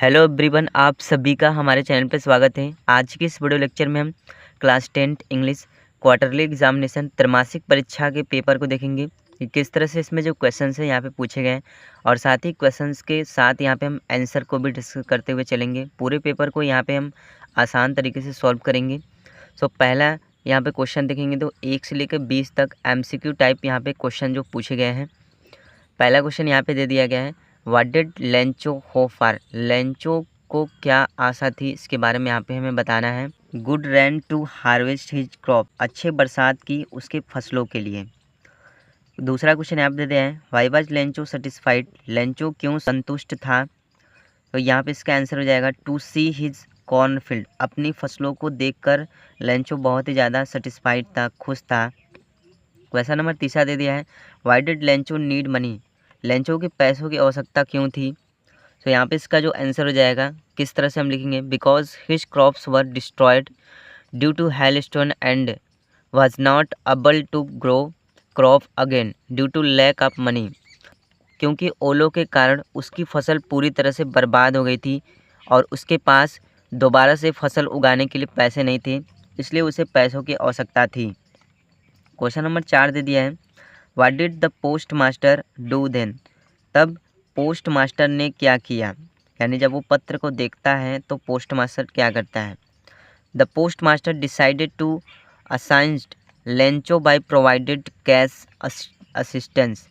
Hello everyone, आप सभी का हमारे चैनल पर स्वागत है। आज की इस वीडियो लेक्चर में हम क्लास 10 इंग्लिश क्वार्टरली एग्जामिनेशन त्रैमासिक परीक्षा के पेपर को देखेंगे कि किस तरह से इसमें जो क्वेश्चंस है यहाँ पे पूछे गए हैं, और साथ ही क्वेश्चंस के साथ यहाँ पे हम आंसर को भी डिस्कस करते हुए चलेंगे। पूरे पेपर को यहाँ पे हम आसान तरीके से सॉल्व करेंगे। सो पहला यहाँ पे क्वेश्चन देखेंगे तो 1 से लेकर 20 तक MCQ टाइप यहाँ पे क्वेश्चन जो पूछे गए हैं। पहला क्वेश्चन यहाँ पे दे दिया गया है, what did Lencho hope for. Lencho को क्या आशा थी, इसके बारे में यहाँ पे हमें बताना है। Good rain to harvest his crop, अच्छे बरसात की उसके फसलों के लिए। दूसरा क्वेश्चन यहाँ पे दे दिया है, why was Lencho satisfied, Lencho क्यों संतुष्ट था। तो यहाँ पे इसका आंसर हो जाएगा टू सी हिज कॉर्नफील्ड, अपनी फसलों को देखकर लेंचो बहुत ही ज़्यादा सेटिस्फाइड था, खुश था। क्वेश्चन नंबर तीसरा दे दिया है, why did Lencho need money, Lencho के पैसों की आवश्यकता क्यों थी। तो यहाँ पे इसका जो आंसर हो जाएगा, किस तरह से हम लिखेंगे, because his crops were destroyed due to hailstone and was not able to grow crop again due to lack of money, क्योंकि ओलों के कारण उसकी फसल पूरी तरह से बर्बाद हो गई थी और उसके पास दोबारा से फसल उगाने के लिए पैसे नहीं थे, इसलिए उसे पैसों की आवश्यकता थी। क्वेश्चन नंबर 4 दे दिया है, what did the post master do then, तब पोस्ट मास्टर ने क्या किया, यानी जब वो पत्र को देखता है तो पोस्ट मास्टर क्या करता है। The post master decided to assigned Lencho by provided cash assistance,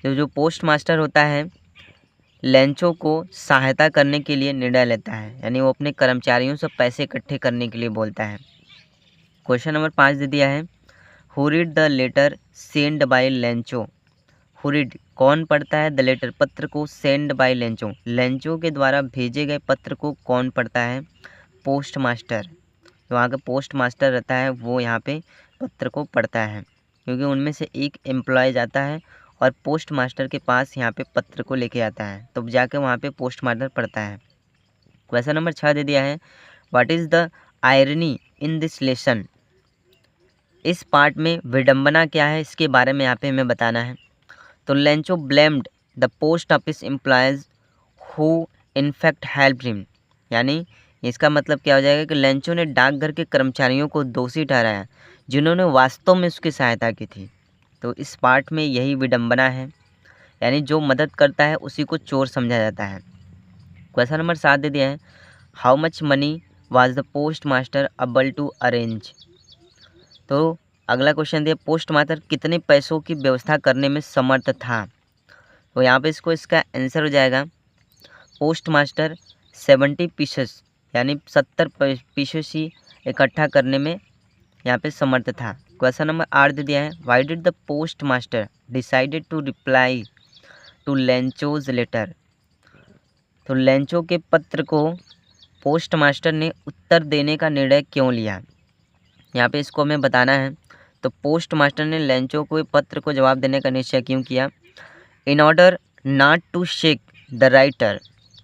जो पोस्ट मास्टर होता है लेंचो को सहायता करने के लिए निर्णय लेता है, यानी वो अपने कर्मचारियों से पैसे इकट्ठे करने के लिए बोलता है। क्वेश्चन नंबर 5 दे दिया है, who read the letter send by Lencho, who read कौन पढ़ता है, द लेटर पत्र को, सेंड बाय लेंचो लेंचो के द्वारा भेजे गए पत्र को कौन पढ़ता है, पोस्ट मास्टर। जो वहाँ का पोस्ट मास्टर रहता है वो यहाँ पे पत्र को पढ़ता है, क्योंकि उनमें से एक एम्प्लॉय जाता है और पोस्ट मास्टर के पास यहाँ पे पत्र को लेके आता है, तो जाके वहाँ पे पोस्ट मास्टर पढ़ता है। क्वेश्चन नंबर 6 दे दिया है, what is the irony in this lesson, इस पार्ट में विडंबना क्या है, इसके बारे में यहाँ पे हमें बताना है। तो Lencho blamed the post office employees who in fact help him, यानी इसका मतलब क्या हो जाएगा कि लेंचो ने डाकघर के कर्मचारियों को दोषी ठहराया जिन्होंने वास्तव में उसकी सहायता की थी। तो इस पार्ट में यही विडंबना है, यानी जो मदद करता है उसी को चोर समझा जाता है। क्वेश्चन नंबर 7 दे दिया है, how much money was the post master able to arrange. तो अगला क्वेश्चन दिया, पोस्ट मास्टर कितने पैसों की व्यवस्था करने में समर्थ था। तो यहाँ पे इसका आंसर हो जाएगा, पोस्ट मास्टर 70 पीसेस, यानी 70 पीसेस ही इकट्ठा करने में यहाँ पे समर्थ था। क्वेश्चन नंबर 8 दे दिया है, why did the post master decided to reply to Lencho's letter. तो लेंचो के पत्र को पोस्ट मास्टर ने उत्तर देने का निर्णय क्यों लिया, यहाँ पे इसको हमें बताना है। तो पोस्ट मास्टर ने लेंचो को पत्र को जवाब देने का निश्चय क्यों किया, in order not to shake the writer,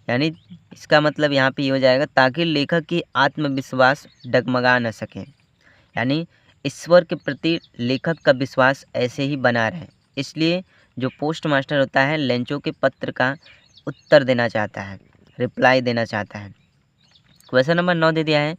यानी इसका मतलब यहाँ पे ये हो जाएगा ताकि लेखक की आत्मविश्वास डगमगा न सके, यानी ईश्वर के प्रति लेखक का विश्वास ऐसे ही बना रहे, इसलिए जो पोस्ट मास्टर होता है लेंचो के पत्र का उत्तर देना चाहता है, रिप्लाई देना चाहता है। क्वेश्चन नंबर 9 दे दिया है,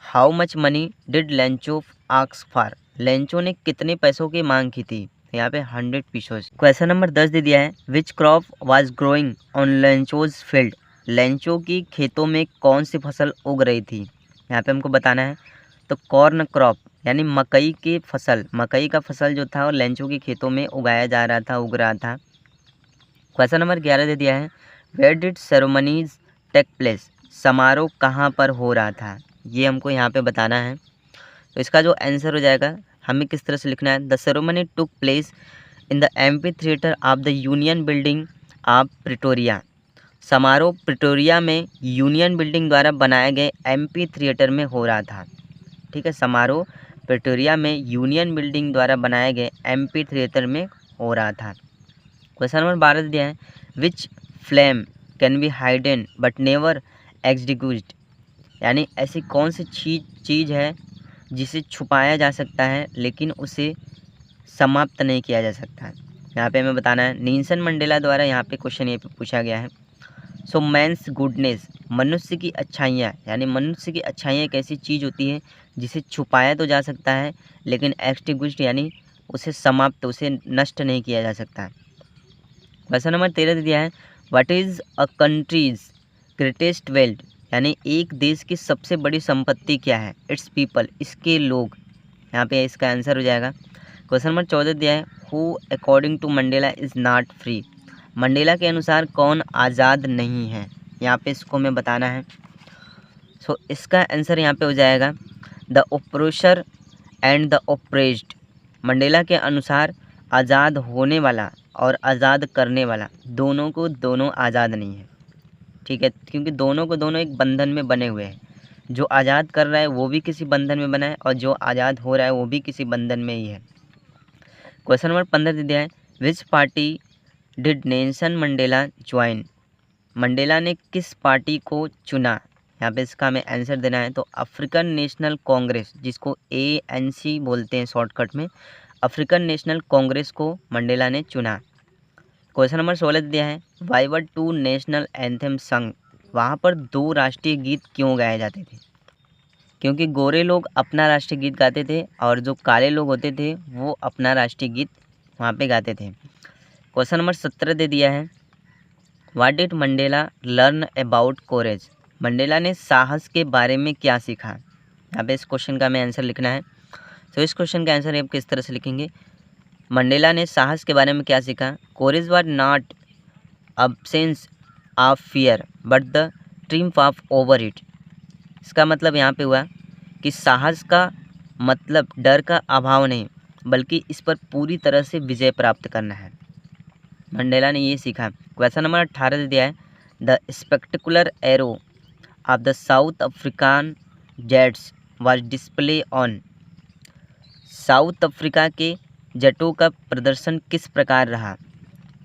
how much money did Lencho ask for, Lencho ने कितने पैसों की मांग की थी, यहाँ पे 100 पीसेस। क्वेश्चन नंबर 10 दे दिया है, which crop was growing on Lencho's field, Lencho की खेतों में कौन सी फसल उग रही थी, यहाँ पे हमको बताना है। तो कॉर्न क्रॉप, यानी मकई की फसल, मकई का फसल जो था वो लेंचो की खेतों में उगाया जा रहा था, उग रहा था। क्वेश्चन नंबर 11 दे दिया है, where did ceremonies take place, समारोह कहाँ पर हो रहा था, ये हमको यहाँ पे बताना है। तो इसका जो आंसर हो जाएगा, हमें किस तरह से लिखना है, the ceremony took place in the amphi theatre of the union building of Pretoria, समारोह प्रिटोरिया में यूनियन बिल्डिंग द्वारा बनाए गए एम्पी थिएटर में हो रहा था। ठीक है, समारोह प्रिटोरिया में यूनियन बिल्डिंग द्वारा बनाए गए एम्पी थिएटर में हो रहा था। क्वेश्चन नंबर 12 दिया है, which flame can be hidden but never execute, यानी ऐसी कौन सी चीज़ है जिसे छुपाया जा सकता है लेकिन उसे समाप्त नहीं किया जा सकता है, यहाँ पे हमें बताना है। नील्सन मंडेला द्वारा यहाँ पे क्वेश्चन ये पूछा गया है। सो मैंस गुडनेस, मनुष्य की अच्छाइयाँ, यानी मनुष्य की अच्छाइयाँ एक ऐसी चीज़ होती है जिसे छुपाया तो जा सकता है लेकिन एक्सटिंग्विश्ड यानी उसे समाप्त, उसे नष्ट नहीं किया जा सकता। क्वेश्चन नंबर 13 दिया है, what is a countries greatest wealth, यानी एक देश की सबसे बड़ी संपत्ति क्या है? इट्स पीपल, इसके लोग। यहाँ पे इसका आंसर हो जाएगा। क्वेश्चन नंबर 14 दिया है, who according to Mandela is not free, Mandela के अनुसार कौन आज़ाद नहीं है? यहाँ पे इसको हमें बताना है। सो इसका आंसर यहाँ पे हो जाएगा the oppressor and the oppressed. Mandela के अनुसार आज़ाद होने वाला और आज़ाद करने वाला दोनों को दोनों आज़ाद नहीं है, ठीक है, क्योंकि दोनों को दोनों एक बंधन में बने हुए हैं। जो आज़ाद कर रहा है वो भी किसी बंधन में बना है और जो आज़ाद हो रहा है वो भी किसी बंधन में ही है। क्वेश्चन नंबर 15 दे दिया है, विच party did Nelson Mandela join, Mandela ने किस पार्टी को चुना? यहाँ पे इसका हमें आंसर देना है। तो अफ्रीकन नेशनल कांग्रेस, जिसको ANC बोलते हैं शॉर्टकट में, अफ्रीकन नेशनल कांग्रेस को मंडेला ने चुना। क्वेश्चन नंबर 16 दिया है, why were two national anthem sung, वहाँ पर दो राष्ट्रीय गीत क्यों गाए जाते थे? क्योंकि गोरे लोग अपना राष्ट्रीय गीत गाते थे और जो काले लोग होते थे वो अपना राष्ट्रीय गीत वहाँ पे गाते थे। क्वेश्चन नंबर 17 दे दिया है, what did Mandela learn about courage, Mandela ने साहस के बारे में क्या सीखा? यहाँ पे इस क्वेश्चन का हमें आंसर लिखना है। तो इस क्वेश्चन का आंसर आप किस तरह से लिखेंगे, मंडेला ने साहस के बारे में क्या सीखा? Courage was not absence of fear but the triumph of over it. इसका मतलब यहाँ पे हुआ कि साहस का मतलब डर का अभाव नहीं बल्कि इस पर पूरी तरह से विजय प्राप्त करना है। मंडेला ने ये सीखा। क्वेश्चन नंबर 18 दे दिया है, the spectacular arrow of the south Afrikaans jets was display on, south Africa के जटों का प्रदर्शन किस प्रकार रहा,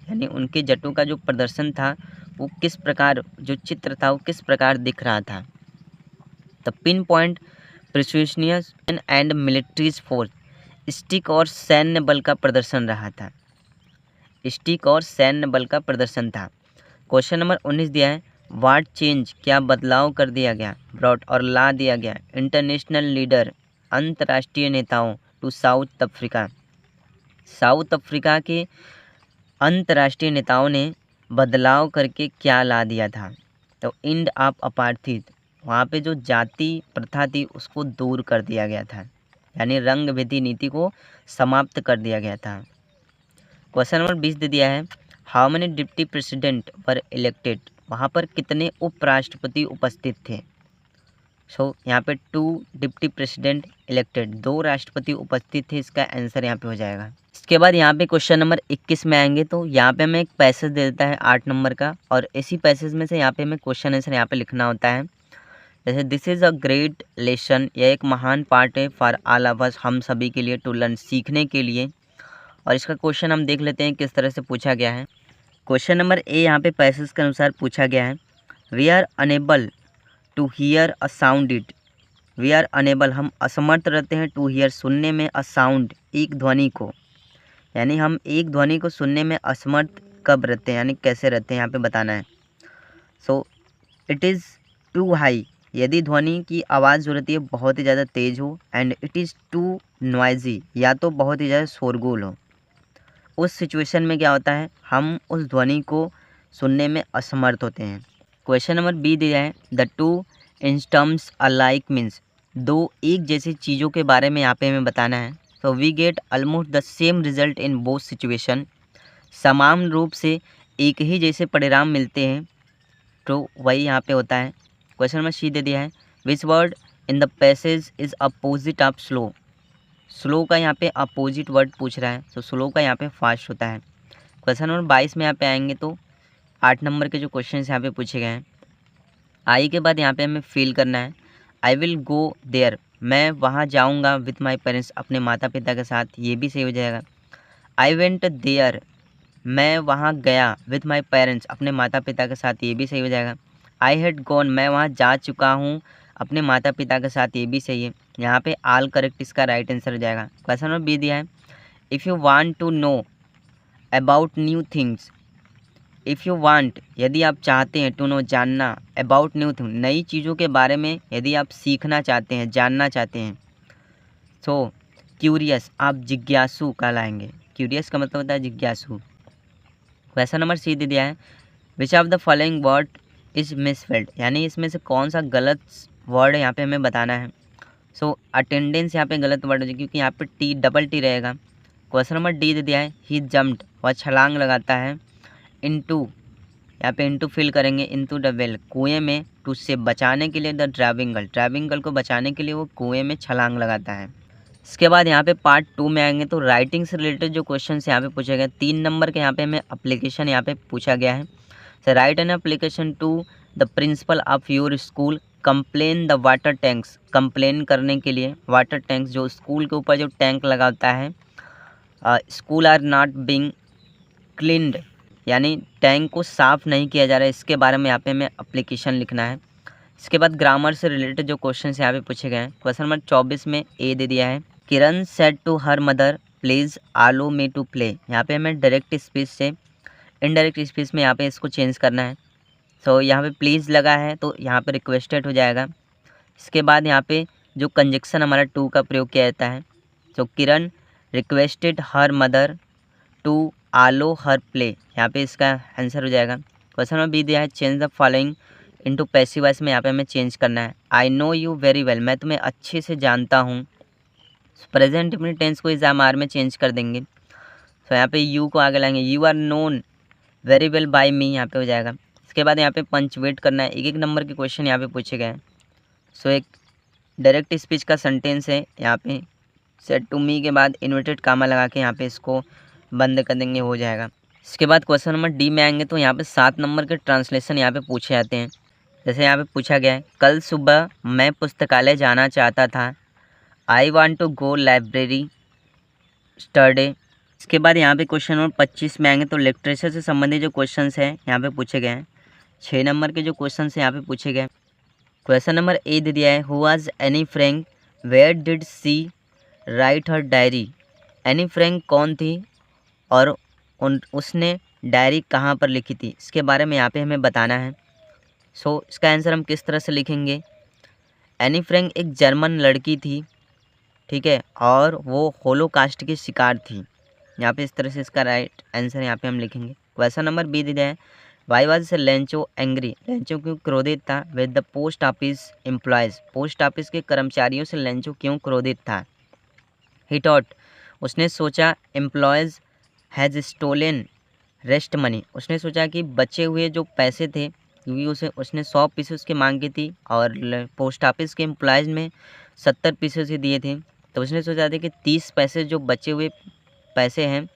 यानी उनके जटों का जो प्रदर्शन था वो किस प्रकार, जो चित्र था वो किस प्रकार दिख रहा था? The pinpoint precisions and military's force, stick और सैन्य बल का प्रदर्शन रहा था, स्टिक और सैन्य बल का प्रदर्शन था। क्वेश्चन नंबर 19 दिया है, व्हाट चेंज, क्या बदलाव कर दिया गया, ब्रॉट और ला दिया गया, इंटरनेशनल लीडर, अंतर्राष्ट्रीय नेताओं to South Africa, South Africa के अंतर्राष्ट्रीय नेताओं ने बदलाव करके क्या ला दिया था? तो इंड ऑफ अपार्थीड, वहाँ पे जो जाति प्रथा थी उसको दूर कर दिया गया था, यानी रंग भेदी नीति को समाप्त कर दिया गया था। क्वेश्चन नंबर 20 दे दिया है, how many deputy president were elected, वहाँ पर कितने उपराष्ट्रपति उपस्थित थे? सो यहाँ पे 2 डिप्टी प्रेसिडेंट इलेक्टेड, 2 राष्ट्रपति उपस्थित थे, इसका आंसर यहाँ पे हो जाएगा। इसके बाद यहाँ पे क्वेश्चन नंबर 21 में आएंगे तो यहाँ पे हमें एक पैसेज दे देता है 8 नंबर का और इसी पैसेज में से यहाँ पे हमें क्वेश्चन आंसर यहाँ पे लिखना होता है। जैसे this is a great lesson, यह एक महान पार्ट है फॉर ऑल ऑफ अस, हम सभी के लिए, टू लर्न, सीखने के लिए। और इसका क्वेश्चन हम देख लेते हैं किस तरह से पूछा गया है। क्वेश्चन नंबर ए यहाँ पे पैसेज के अनुसार पूछा गया है, we are unable to hear a sound it, we are unable, हम असमर्थ रहते हैं, टू हियर, सुनने में, अ साउंड, एक ध्वनि को, यानी हम एक ध्वनि को सुनने में असमर्थ कब रहते हैं, यानी कैसे रहते हैं, यहाँ पे बताना है। So it is too high, यदि ध्वनि की आवाज़ जो रहती है बहुत ही ज़्यादा तेज़ हो, and it is too noisy, या तो बहुत ही ज़्यादा शोरगुल हो, उस सिचुएशन में क्या होता है, हम उस ध्वनि को सुनने में असमर्थ होते हैं। क्वेश्चन नंबर बी दिया है, द टू इंस्टम्स अलाइक मीन्स, दो एक जैसी चीज़ों के बारे में यहाँ पे हमें बताना है। तो we get almost the same result in both situation, समान रूप से एक ही जैसे परिणाम मिलते हैं, तो वही यहाँ पे होता है। क्वेश्चन नंबर सी दे दिया है, which word in the passage is opposite of slow, slow का यहाँ पे अपोजिट वर्ड पूछ रहा है, तो स्लो का यहाँ पे फास्ट होता है। क्वेश्चन नंबर 22 में यहाँ पे आएंगे तो 8 नंबर के जो क्वेश्चन यहाँ पे पूछे गए हैं, आई के बाद यहाँ पे हमें फील करना है, आई विल गो देयर, मैं वहाँ जाऊँगा, विथ माई पेरेंट्स, अपने माता पिता के साथ, ये भी सही हो जाएगा। आई वेंट देयर, मैं वहाँ गया, विथ माई पेरेंट्स, अपने माता पिता के साथ, ये भी सही हो जाएगा। आई हैड गॉन, मैं वहाँ जा चुका हूँ अपने माता पिता के साथ, ये भी सही है। यहाँ पे ऑल करेक्ट इसका राइट आंसर हो जाएगा। क्वेश्चन नंबर बी दिया है, if you want to know about new things, if you want, यदि आप चाहते हैं, टू नो, जानना, अबाउट न्यू थिंग, नई चीज़ों के बारे में यदि आप सीखना चाहते हैं, जानना चाहते हैं। सो क्यूरियस, आप जिज्ञासु कहलाएंगे। क्यूरियस का मतलब होता है जिज्ञासु। क्वेश्चन नंबर सी दे दिया है, which of the following word is misspelled, यानी इसमें से कौन सा गलत वर्ड यहाँ पे हमें बताना है। सो अटेंडेंस यहाँ पे गलत वर्ड है क्योंकि यहाँ पे टी डबल टी रहेगा। क्वेश्चन नंबर डी दे दिया है, ही जम्प्ड, वह छलांग लगाता है। इनटू, यहाँ पे इनटू फिल करेंगे, इनटू द वेल, कुएं में, टू से बचाने के लिए, the driving girl, driving girl को बचाने के लिए वो कुएं में छलांग लगाता है। इसके बाद यहाँ पे पार्ट 2 में आएंगे तो राइटिंग से रिलेटेड जो क्वेश्चन यहाँ पे पूछे गए, 3 नंबर के यहाँ पे हमें अप्लीकेशन यहाँ पे पूछा गया है। So write an application to the principal of your school, complain the water tanks, complain करने के लिए वाटर टैंक्स, जो स्कूल के ऊपर जो टैंक लगा होता है, school are not being cleaned, यानी टैंक को साफ़ नहीं किया जा रहा है, इसके बारे में यहाँ पे हमें अप्लीकेशन लिखना है। इसके बाद ग्रामर से रिलेटेड जो क्वेश्चन यहाँ पे पूछे गए हैं, क्वेश्चन नंबर 24 में ए दे दिया है, Kiran said to her mother please allow me to play, यहाँ पे हमें डायरेक्ट स्पीच से इनडायरेक्ट स्पीच में यहाँ पे इसको चेंज करना है। सो यहाँ पे प्लीज़ लगा है तो यहाँ पे रिक्वेस्टेड हो जाएगा। इसके बाद यहाँ पे जो कंजक्शन हमारा टू का प्रयोग किया जाता है, तो Kiran requested her mother to allow her play, यहाँ पे इसका आंसर हो जाएगा। क्वेश्चन नंबर बी दिया है, change the following into passive voice में यहाँ पे हमें चेंज करना है। I know you very well, मैं तुम्हें अच्छे से जानता हूँ। प्रेजेंट इंडेफिनिट टेंस को एग्जाम आर में चेंज कर देंगे। तो यहाँ पे यू को आगे लाएंगे, you are known very well by me, यहाँ पे हो जाएगा। इसके बाद यहाँ पे पंचुएट करना है, एक एक नंबर के क्वेश्चन यहाँ पे पूछे गए हैं। सो एक डायरेक्ट स्पीच का सेंटेंस है, यहाँ पे सेड टू मी के बाद इन्वर्टेड कामा लगा के यहाँ पे इसको बंद कर देंगे, हो जाएगा। इसके बाद क्वेश्चन नंबर डी में आएंगे तो यहाँ पे 7 नंबर के ट्रांसलेशन यहाँ पे पूछे जाते हैं। जैसे यहाँ पे पूछा गया है, कल सुबह मैं पुस्तकालय जाना चाहता था, I want to go library study. इसके बाद यहाँ पे क्वेश्चन नंबर 25 में आएंगे तो लिटरेचर से संबंधित जो क्वेश्चन हैं यहाँ पे पूछे गए हैं। 6 नंबर के जो क्वेश्चन हैं यहाँ पे पूछे गए। क्वेश्चन नंबर ए दे दिया है, who was Anne Frank, where did she write her diary, Anne Frank कौन थी और उसने डायरी कहाँ पर लिखी थी, इसके बारे में यहाँ पे हमें बताना है। सो इसका आंसर हम किस तरह से लिखेंगे, एनी फ्रैंक एक जर्मन लड़की थी, ठीक है, और वो होलोकास्ट की शिकार थी। यहाँ पे इस तरह से इसका राइट आंसर यहाँ पे हम लिखेंगे। क्वेश्चन नंबर बी दिया है, why was Lencho angry, Lencho क्यों क्रोधित था with the post office employees, post office के कर्मचारियों से लेंचो क्यों क्रोधित था। ही थॉट, उसने सोचा, employees has stolen rest money, उसने सोचा कि बचे हुए जो पैसे थे, क्योंकि उसने 100 पीसेस की मांग की थी और पोस्ट ऑफिस के एम्प्लॉयज़ में 70 पीसेस ही दिए थे, तो उसने सोचा था कि 30 पैसे जो बचे हुए पैसे हैं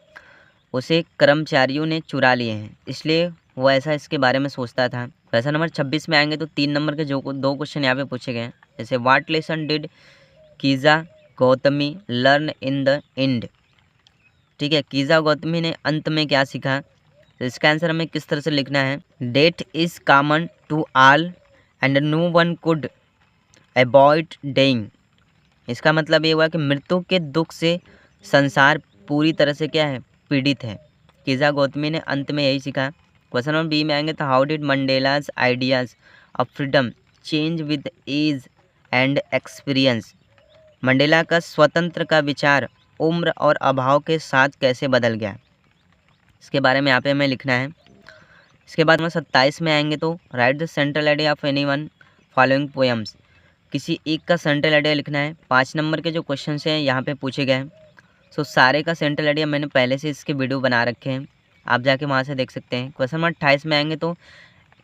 उसे कर्मचारियों ने चुरा लिए हैं, इसलिए वो ऐसा इसके बारे में सोचता था। क्वेश्चन नंबर 26 में आएंगे तो 3 नंबर के जो 2 क्वेश्चन यहाँ पे पूछे गए हैं। जैसे what lesson did Kisa Gotami learn in the end, ठीक है, कीज़ा गौतमी ने अंत में क्या सीखा, तो इसका आंसर हमें किस तरह से लिखना है, death is common to all and no one could avoid dying, इसका मतलब ये हुआ कि मृत्यु के दुख से संसार पूरी तरह से क्या है, पीड़ित है। कीज़ा गौतमी ने अंत में यही सीखा। क्वेश्चन नंबर बी में आएंगे तो how did Mandela's ideas of freedom change with age and experience, Mandela का स्वतंत्र का विचार उम्र और अभाव के साथ कैसे बदल गया, इसके बारे में यहाँ पे हमें लिखना है। इसके बाद में 27 में आएंगे तो right the central idea of any one following poems, किसी एक का सेंट्रल आइडिया लिखना है। 5 नंबर के जो क्वेश्चन हैं यहाँ पे पूछे गए हैं। सो सारे का सेंट्रल आइडिया मैंने पहले से इसके वीडियो बना रखे हैं, आप जाके वहाँ से देख सकते हैं। क्वेश्चन नंबर 28 में आएंगे तो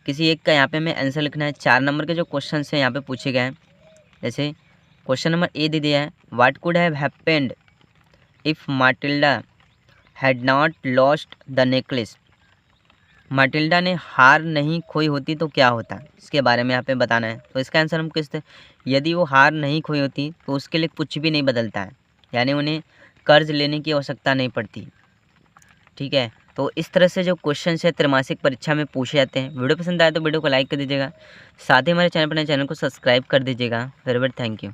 किसी एक का यहाँ पे हमें आंसर लिखना है। 4 नंबर के जो क्वेश्चन हैं यहाँ पे पूछे गए हैं। जैसे क्वेश्चन नंबर ए दे दिया है, what could have happened if माटिल्डा had not lost the necklace, माटिल्डा ने हार नहीं खोई होती तो क्या होता, इसके बारे में यहाँ पे बताना है। तो इसका आंसर हम किस, यदि वो हार नहीं खोई होती तो उसके लिए कुछ भी नहीं बदलता है, यानी उन्हें कर्ज लेने की आवश्यकता नहीं पड़ती, ठीक है। तो इस तरह से जो क्वेश्चन है त्रैमासिक परीक्षा में पूछे जाते हैं। वीडियो पसंद आए तो वीडियो को लाइक कर दीजिएगा, साथ ही हमारे चैनल पर नए चैनल को सब्सक्राइब कर दीजिएगा। Very very thank you.